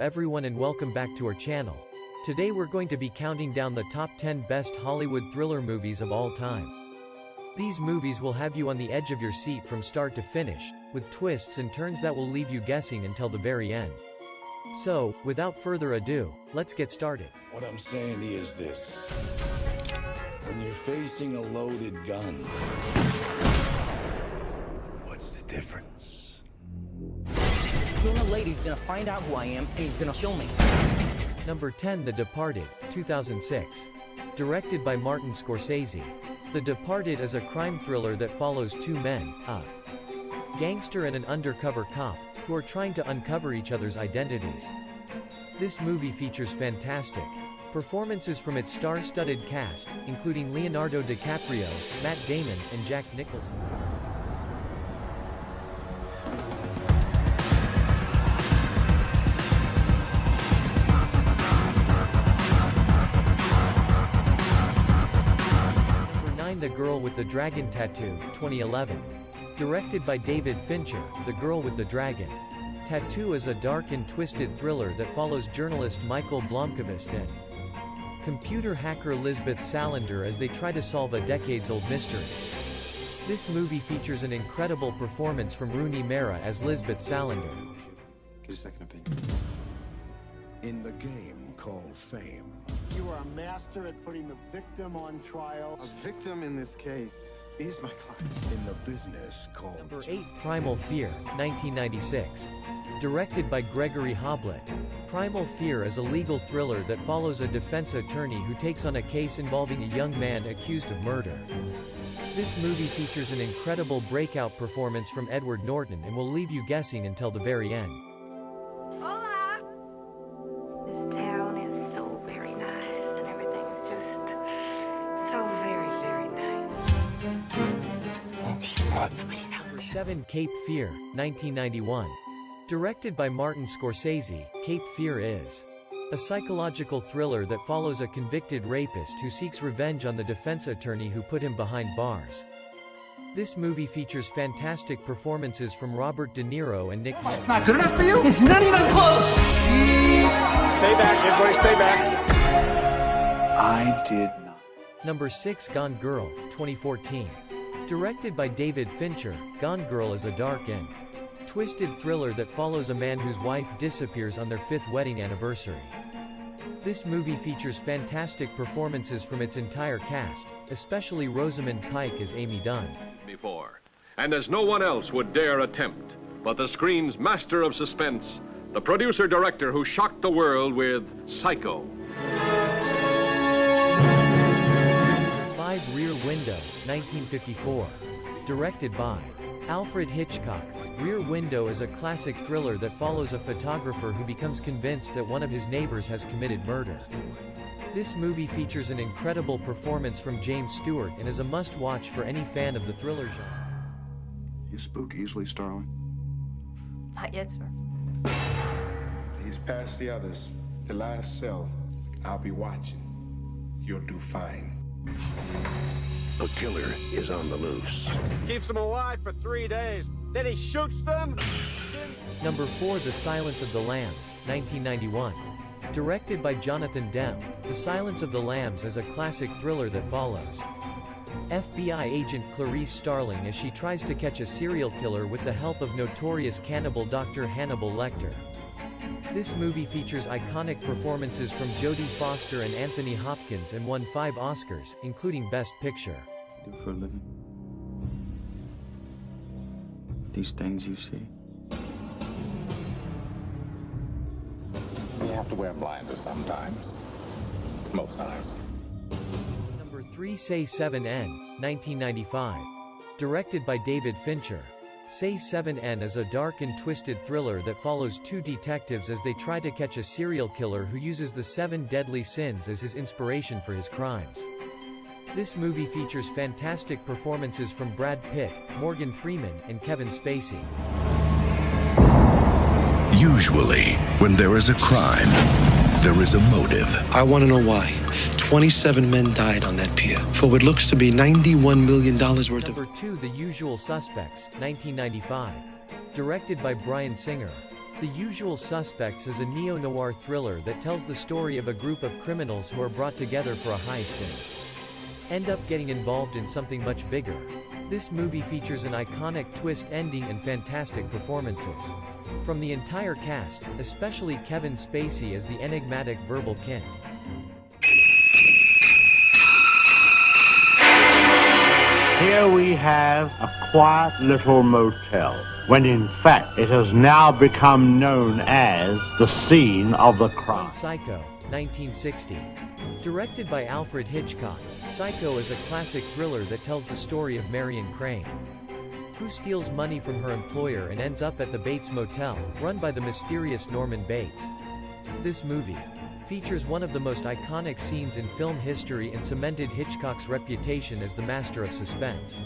everyone and welcome back to our channel. Today we're going to be counting down the top 10 best Hollywood thriller movies of all time. These movies will have you on the edge of your seat from start to finish, with twists and turns that will leave you guessing until the very end. So, without further ado, let's get started. What I'm saying is this. When you're facing a loaded gun, what's the difference? Sooner or later he's gonna find out who I am, and he's gonna kill me. Number 10, The Departed, 2006. Directed by Martin Scorsese. The Departed is a crime thriller that follows two men, a gangster and an undercover cop, who are trying to uncover each other's identities. This movie features fantastic performances from its star-studded cast, including Leonardo DiCaprio, Matt Damon, and Jack Nicholson. Number 9, The Girl with the Dragon Tattoo, 2011. Directed by David Fincher, The Girl with the Dragon Tattoo is a dark and twisted thriller that follows journalist Michael Blomkvist and computer hacker Lisbeth Salander as they try to solve a decades-old mystery. This movie features an incredible performance from Rooney Mara as Lisbeth Salander. Get a second opinion. In the game called fame. You are a master at putting the victim on trial. A victim in this case is my client. In the business called... Number 8, Primal Fear, 1996. Directed by Gregory Hoblit. Primal Fear is a legal thriller that follows a defense attorney who takes on a case involving a young man accused of murder. This movie features an incredible breakout performance from Edward Norton and will leave you guessing until the very end. Hola! This town is so very nice, and everything's just so very, very nice. Somebody's out. Number 7, Cape Fear, 1991. Directed by Martin Scorsese, Cape Fear is a psychological thriller that follows a convicted rapist who seeks revenge on the defense attorney who put him behind bars. This movie features fantastic performances from Robert De Niro and Nick. It's not good enough for you? It's not even close! Stay back, everybody, stay back. I did not. Number 6, Gone Girl, 2014. Directed by David Fincher, Gone Girl is a dark and twisted thriller that follows a man whose wife disappears on their 5th wedding anniversary. This movie features fantastic performances from its entire cast, especially Rosamund Pike as Amy Dunn. Before, and as no one else would dare attempt, but the screen's master of suspense, the producer-director who shocked the world with Psycho. 5, Rear Window, 1954. Directed by Alfred Hitchcock, Rear Window is a classic thriller that follows a photographer who becomes convinced that one of his neighbors has committed murder. This movie features an incredible performance from James Stewart and is a must-watch for any fan of the thriller genre. You spook easily, Starling? Not yet, sir. He's past the others. The last cell. I'll be watching. You'll do fine. A killer is on the loose. Keeps them alive for 3 days. Then he shoots them. Number 4, The Silence of the Lambs, 1991. Directed by Jonathan Demme, The Silence of the Lambs is a classic thriller that follows FBI agent Clarice Starling as she tries to catch a serial killer with the help of notorious cannibal Dr. Hannibal Lecter. This movie features iconic performances from Jodie Foster and Anthony Hopkins and won 5 Oscars, including Best Picture. Do for a living. These things you see. You have to wear blinders sometimes. Most times. Number 3, Say 7N, 1995. Directed by David Fincher. Say 7N is a dark and twisted thriller that follows 2 detectives as they try to catch a serial killer who uses the 7 deadly sins as his inspiration for his crimes. This movie features fantastic performances from Brad Pitt, Morgan Freeman, and Kevin Spacey. Usually, when there is a crime, there is a motive. I want to know why. 27 men died on that pier for what looks to be $91 million worth of... Number 2, The Usual Suspects, 1995. Directed by Bryan Singer. The Usual Suspects is a neo-noir thriller that tells the story of a group of criminals who are brought together for a heist and end up getting involved in something much bigger. This movie features an iconic twist ending and fantastic performances from the entire cast, especially Kevin Spacey as the enigmatic Verbal Kint. Here we have a quiet little motel, when in fact it has now become known as the scene of the crime. Psycho, 1960. Directed by Alfred Hitchcock, Psycho is a classic thriller that tells the story of Marion Crane, who steals money from her employer and ends up at the Bates Motel, run by the mysterious Norman Bates. This movie features one of the most iconic scenes in film history and cemented Hitchcock's reputation as the master of suspense.